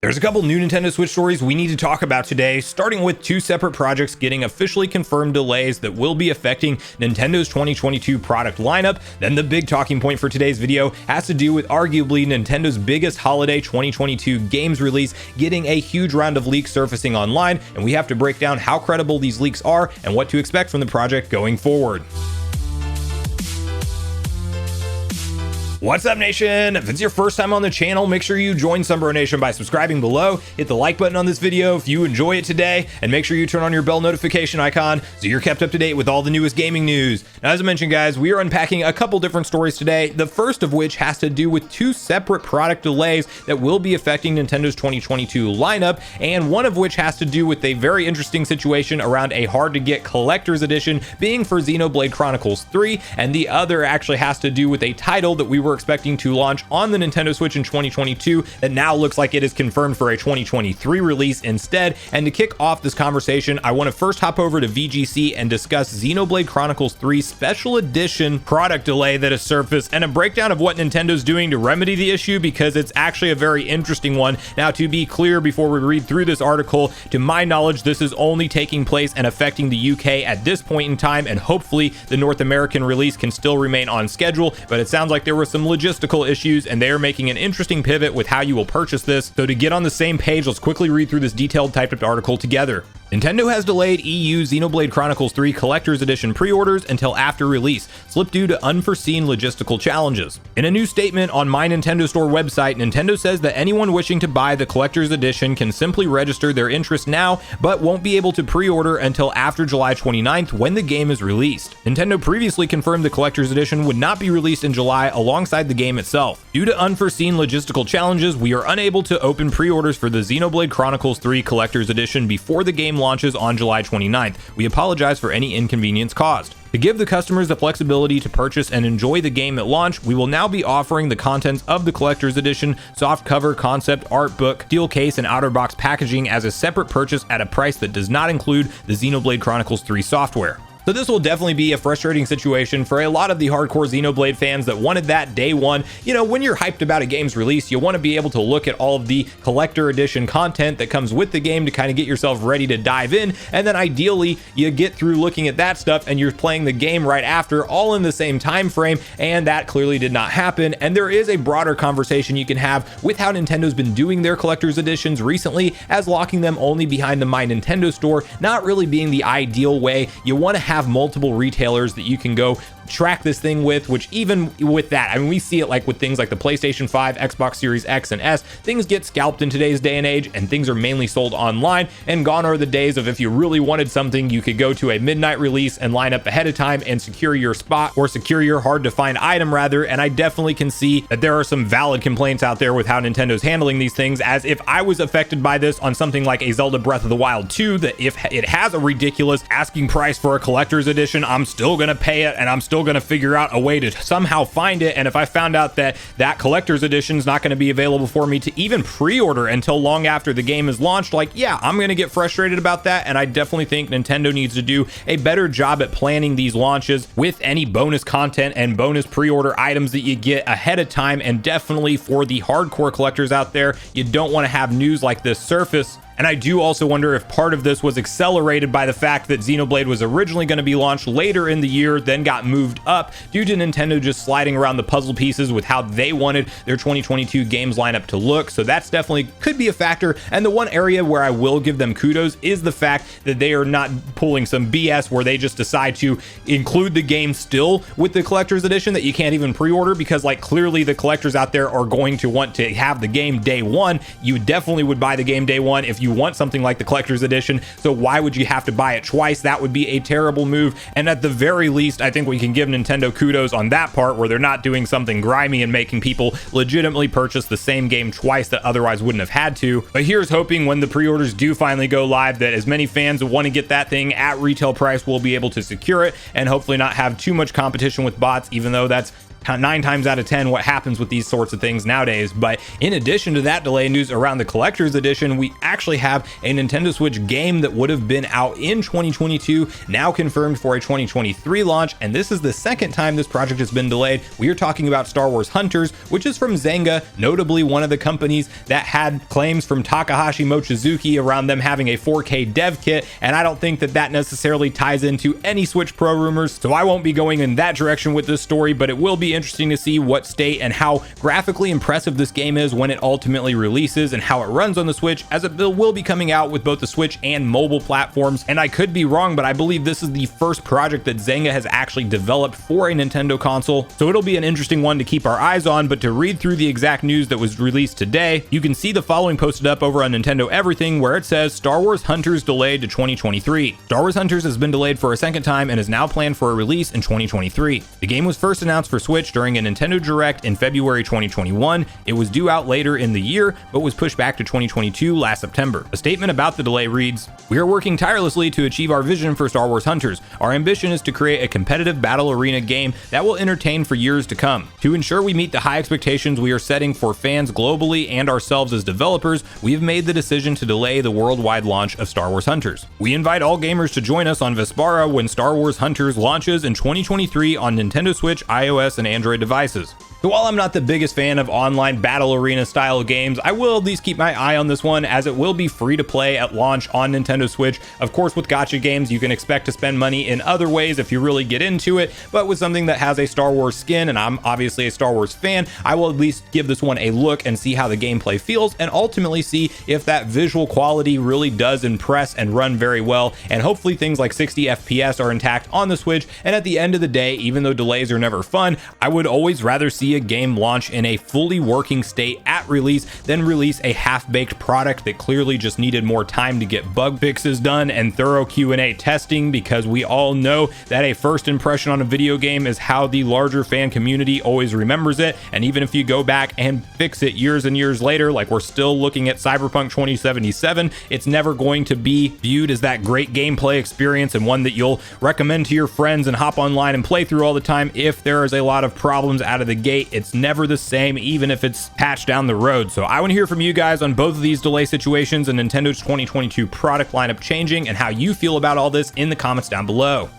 There's a couple new Nintendo Switch stories we need to talk about today, starting with two separate projects getting officially confirmed delays that will be affecting Nintendo's 2022 product lineup. Then the big talking point for today's video has to do with arguably Nintendo's biggest holiday 2022 games release getting a huge round of leaks surfacing online, and we have to break down how credible these leaks are and what to expect from the project going forward. What's up, Nation? If it's your first time on the channel, make sure you join Sunbro Nation by subscribing below, hit the like button on this video if you enjoy it today, and make sure you turn on your bell notification icon so you're kept up to date with all the newest gaming news. Now, as I mentioned, guys, we are unpacking a couple different stories today, the first of which has to do with two separate product delays that will be affecting Nintendo's 2022 lineup, and one of which has to do with a very interesting situation around a hard-to-get collector's edition being for Xenoblade Chronicles 3, and the other actually has to do with a title that we were expecting to launch on the Nintendo Switch in 2022 that now looks like it is confirmed for a 2023 release instead. And to kick off this conversation, I want to first hop over to VGC and discuss Xenoblade Chronicles 3 Special Edition product delay that has surfaced, and a breakdown of what Nintendo's doing to remedy the issue, because it's actually a very interesting one. Now, to be clear, before we read through this article, to my knowledge, this is only taking place and affecting the UK at this point in time, and hopefully the North American release can still remain on schedule, but it sounds like there were some logistical issues, and they are making an interesting pivot with how you will purchase this. So to get on the same page, let's quickly read through this detailed typed up article together. Nintendo has delayed EU Xenoblade Chronicles 3 Collector's Edition pre-orders until after release, slipped due to unforeseen logistical challenges. In a new statement on My Nintendo Store website, Nintendo says that anyone wishing to buy the Collector's Edition can simply register their interest now, but won't be able to pre-order until after July 29th when the game is released. Nintendo previously confirmed the Collector's Edition would not be released in July alongside the game itself. Due to unforeseen logistical challenges, we are unable to open pre-orders for the Xenoblade Chronicles 3 Collector's Edition before the game launches on July 29th. We apologize for any inconvenience caused. To give the customers the flexibility to purchase and enjoy the game at launch, we will now be offering the contents of the Collector's Edition, softcover, concept, art book, steel case, and outer box packaging as a separate purchase at a price that does not include the Xenoblade Chronicles 3 software. So this will definitely be a frustrating situation for a lot of the hardcore Xenoblade fans that wanted that day one. You know, when you're hyped about a game's release, you want to be able to look at all of the collector edition content that comes with the game to kind of get yourself ready to dive in. And then ideally you get through looking at that stuff and you're playing the game right after, all in the same time frame. And that clearly did not happen. And there is a broader conversation you can have with how Nintendo's been doing their collector's editions recently, as locking them only behind the My Nintendo Store not really being the ideal way. You want to have multiple retailers that you can go track this thing with, which even with that, I mean, we see it like with things like the PlayStation 5, Xbox Series X and S, things get scalped in today's day and age, and things are mainly sold online, and gone are the days of if you really wanted something, you could go to a midnight release and line up ahead of time and secure your spot, or secure your hard to find item rather. And I definitely can see that there are some valid complaints out there with how Nintendo's handling these things, as if I was affected by this on something like a Zelda Breath of the Wild 2, that if it has a ridiculous asking price for a collector's edition, I'm still gonna pay it, and I'm still going to figure out a way to somehow find it. And if I found out that that collector's edition is not going to be available for me to even pre-order until long after the game is launched, like, yeah, I'm going to get frustrated about that. And I definitely think Nintendo needs to do a better job at planning these launches with any bonus content and bonus pre-order items that you get ahead of time. And definitely for the hardcore collectors out there, you don't want to have news like this surface. And I do also wonder if part of this was accelerated by the fact that Xenoblade was originally going to be launched later in the year, then got moved up due to Nintendo just sliding around the puzzle pieces with how they wanted their 2022 games lineup to look. So that's definitely could be a factor. And the one area where I will give them kudos is the fact that they are not pulling some BS where they just decide to include the game still with the collector's edition that you can't even pre-order, because like clearly the collectors out there are going to want to have the game day one. You definitely would buy the game day one if you want something like the collector's edition, so why would you have to buy it twice? That would be a terrible move. And at the very least, I think we can give Nintendo kudos on that part, where they're not doing something grimy and making people legitimately purchase the same game twice that otherwise wouldn't have had to. But here's hoping when the pre-orders do finally go live, that as many fans that want to get that thing at retail price will be able to secure it, and hopefully not have too much competition with bots, even though that's 9 times out of 10 what happens with these sorts of things nowadays. But in addition to that delay news around the collector's edition, we actually have a Nintendo Switch game that would have been out in 2022 now confirmed for a 2023 launch, and this is the second time this project has been delayed. We are talking about Star Wars Hunters, which is from Zynga, notably one of the companies that had claims from Takahashi Mochizuki around them having a 4K dev kit, and I don't think that that necessarily ties into any Switch Pro rumors, so I won't be going in that direction with this story, but it will be interesting to see what state and how graphically impressive this game is when it ultimately releases and how it runs on the Switch, as it will be coming out with both the Switch and mobile platforms. And I could be wrong, but I believe this is the first project that Zynga has actually developed for a Nintendo console, so it'll be an interesting one to keep our eyes on. But to read through the exact news that was released today, you can see the following posted up over on Nintendo Everything, where it says Star Wars Hunters delayed to 2023. Star Wars Hunters has been delayed for a second time and is now planned for a release in 2023. The game was first announced for Switch during a Nintendo Direct in February 2021. It was due out later in the year, but was pushed back to 2022 last September. A statement about the delay reads, "We are working tirelessly to achieve our vision for Star Wars Hunters. Our ambition is to create a competitive battle arena game that will entertain for years to come. To ensure we meet the high expectations we are setting for fans globally and ourselves as developers, we have made the decision to delay the worldwide launch of Star Wars Hunters. We invite all gamers to join us on Vespara when Star Wars Hunters launches in 2023 on Nintendo Switch, iOS, and Android devices." So while I'm not the biggest fan of online battle arena style games, I will at least keep my eye on this one, as it will be free to play at launch on Nintendo Switch. Of course, with gacha games, you can expect to spend money in other ways if you really get into it, but with something that has a Star Wars skin, and I'm obviously a Star Wars fan, I will at least give this one a look and see how the gameplay feels, and ultimately see if that visual quality really does impress and run very well, and hopefully things like 60 FPS are intact on the Switch. And at the end of the day, even though delays are never fun, I would always rather see a game launch in a fully working state at release than release a half-baked product that clearly just needed more time to get bug fixes done and thorough Q&A testing, because we all know that a first impression on a video game is how the larger fan community always remembers it. And even if you go back and fix it years and years later, like we're still looking at Cyberpunk 2077, it's never going to be viewed as that great gameplay experience and one that you'll recommend to your friends and hop online and play through all the time. If there is a lot of problems out of the gate, it's never the same, even if it's patched down the road. So I want to hear from you guys on both of these delay situations and Nintendo's 2022 product lineup changing, and how you feel about all this in the comments down below.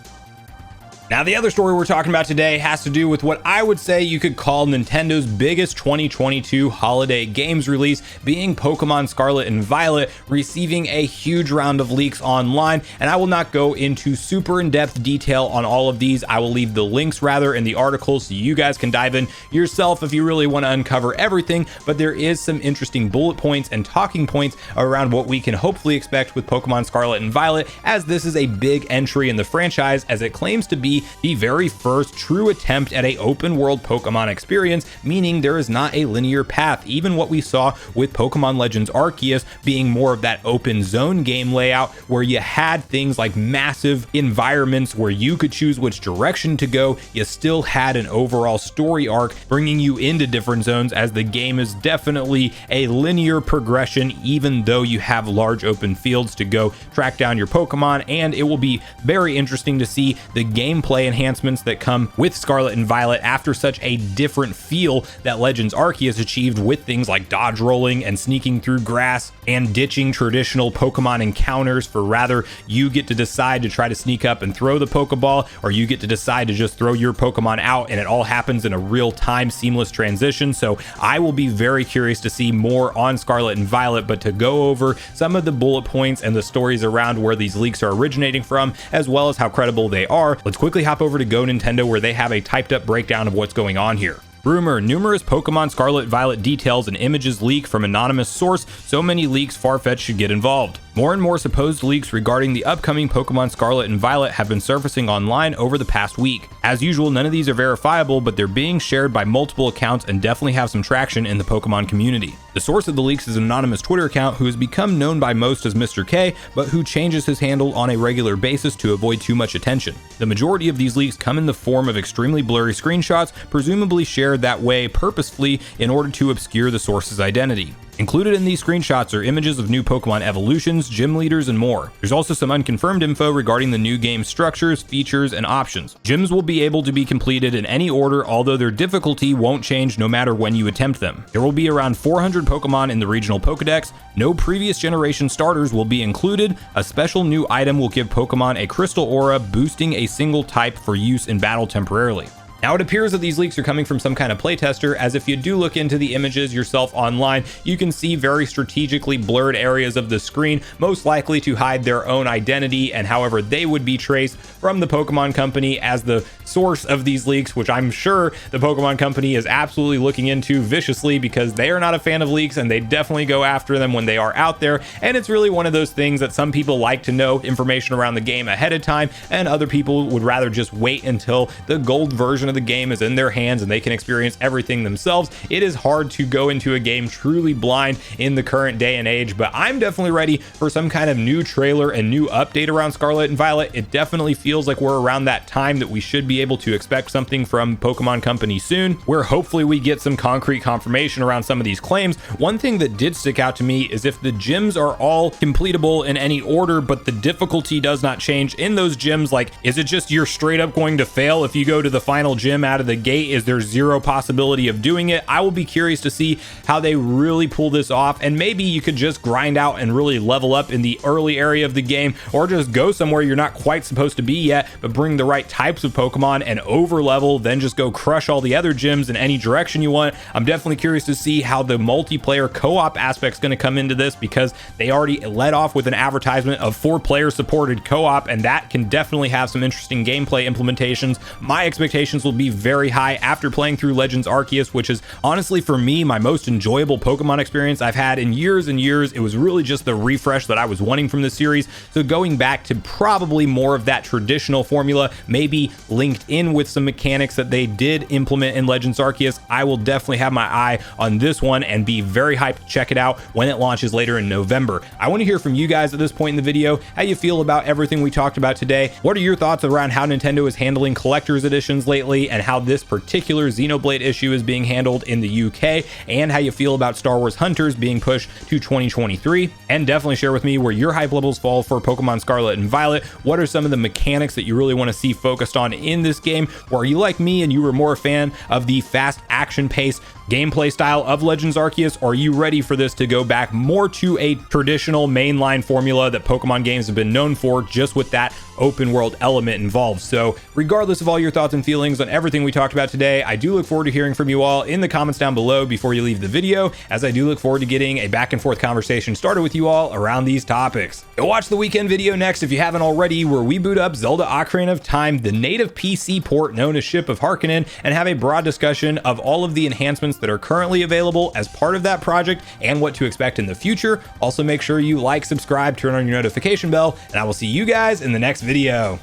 Now, the other story we're talking about today has to do with what I would say you could call Nintendo's biggest 2022 holiday games release, being Pokemon Scarlet and Violet, receiving a huge round of leaks online. And I will not go into super in-depth detail on all of these. I will leave the links rather in the article so you guys can dive in yourself if you really want to uncover everything. But there is some interesting bullet points and talking points around what we can hopefully expect with Pokemon Scarlet and Violet, as this is a big entry in the franchise, as it claims to be the very first true attempt at an open world Pokemon experience, meaning there is not a linear path. Even what we saw with Pokemon Legends Arceus being more of that open zone game layout, where you had things like massive environments where you could choose which direction to go, you still had an overall story arc bringing you into different zones, as the game is definitely a linear progression, even though you have large open fields to go track down your Pokemon. And it will be very interesting to see the gameplay enhancements that come with Scarlet and Violet after such a different feel that Legends Arceus achieved, with things like dodge rolling and sneaking through grass and ditching traditional Pokemon encounters, for rather you get to decide to try to sneak up and throw the Pokeball, or you get to decide to just throw your Pokemon out, and it all happens in a real-time seamless transition. So I will be very curious to see more on Scarlet and Violet, but to go over some of the bullet points and the stories around where these leaks are originating from, as well as how credible they are, let's quickly hop over to Go Nintendo, where they have a typed up breakdown of what's going on here. Rumor: numerous Pokemon Scarlet Violet details and images leak from anonymous source. So many leaks, Farfetch'd should get involved. More and more supposed leaks regarding the upcoming Pokemon Scarlet and Violet have been surfacing online over the past week. As usual, none of these are verifiable, but they're being shared by multiple accounts and definitely have some traction in the Pokemon community. The source of the leaks is an anonymous Twitter account who has become known by most as Mr. K, but who changes his handle on a regular basis to avoid too much attention. The majority of these leaks come in the form of extremely blurry screenshots, presumably shared that way purposefully in order to obscure the source's identity. Included in these screenshots are images of new Pokemon evolutions, gym leaders, and more. There's also some unconfirmed info regarding the new game structures, features, and options. Gyms will be able to be completed in any order, although their difficulty won't change no matter when you attempt them. There will be around 400 Pokemon in the regional Pokedex. No previous generation starters will be included. A special new item will give Pokemon a crystal aura, boosting a single type for use in battle temporarily. Now, it appears that these leaks are coming from some kind of playtester, as if you do look into the images yourself online, you can see very strategically blurred areas of the screen, most likely to hide their own identity and however they would be traced from the Pokemon Company as the source of these leaks, which I'm sure the Pokemon Company is absolutely looking into viciously, because they are not a fan of leaks and they definitely go after them when they are out there. And it's really one of those things that some people like to know information around the game ahead of time, and other people would rather just wait until the gold version of the game is in their hands and they can experience everything themselves. It is hard to go into a game truly blind in the current day and age, but I'm definitely ready for some kind of new trailer and new update around Scarlet and Violet. It definitely feels like we're around that time that we should be able to expect something from Pokemon Company soon, where hopefully we get some concrete confirmation around some of these claims. One thing that did stick out to me is if the gyms are all completable in any order, but the difficulty does not change in those gyms, like, is it just you're straight up going to fail if you go to the final gym out of the gate? Is there zero possibility of doing it? I will be curious to see how they really pull this off, and maybe you could just grind out and really level up in the early area of the game, or just go somewhere you're not quite supposed to be yet, but bring the right types of Pokemon and over level, then just go crush all the other gyms in any direction you want. I'm definitely curious to see how the multiplayer co-op aspect is going to come into this, because they already led off with an advertisement of 4-player supported co-op, and that can definitely have some interesting gameplay implementations. My expectations will be very high after playing through Legends Arceus, which is honestly for me my most enjoyable Pokemon experience I've had in years and years. It was really just the refresh that I was wanting from the series, so going back to probably more of that traditional formula, maybe linked in with some mechanics that they did implement in Legends Arceus, I will definitely have my eye on this one and be very hyped to check it out when it launches later in November. I want to hear from you guys at this point in the video, how you feel about everything we talked about today. What are your thoughts around how Nintendo is handling collector's editions lately, and how this particular Xenoblade issue is being handled in the UK, and how you feel about Star Wars Hunters being pushed to 2023? And definitely share with me where your hype levels fall for Pokemon Scarlet and Violet. What are some of the mechanics that you really want to see focused on in this game? Or are you like me and you were more a fan of the fast action paced gameplay style of Legends Arceus, or are you ready for this to go back more to a traditional mainline formula that Pokemon games have been known for, just with that open world element involved? So regardless of all your thoughts and feelings on everything we talked about today, I do look forward to hearing from you all in the comments down below before you leave the video, as I do look forward to getting a back and forth conversation started with you all around these topics. Go watch the weekend video next if you haven't already, where we boot up Zelda Ocarina of Time, the native PC port known as Ship of Harkonnen, and have a broad discussion of all of the enhancements that are currently available as part of that project and what to expect in the future. Also, make sure you like, subscribe, turn on your notification bell, and I will see you guys in the next video.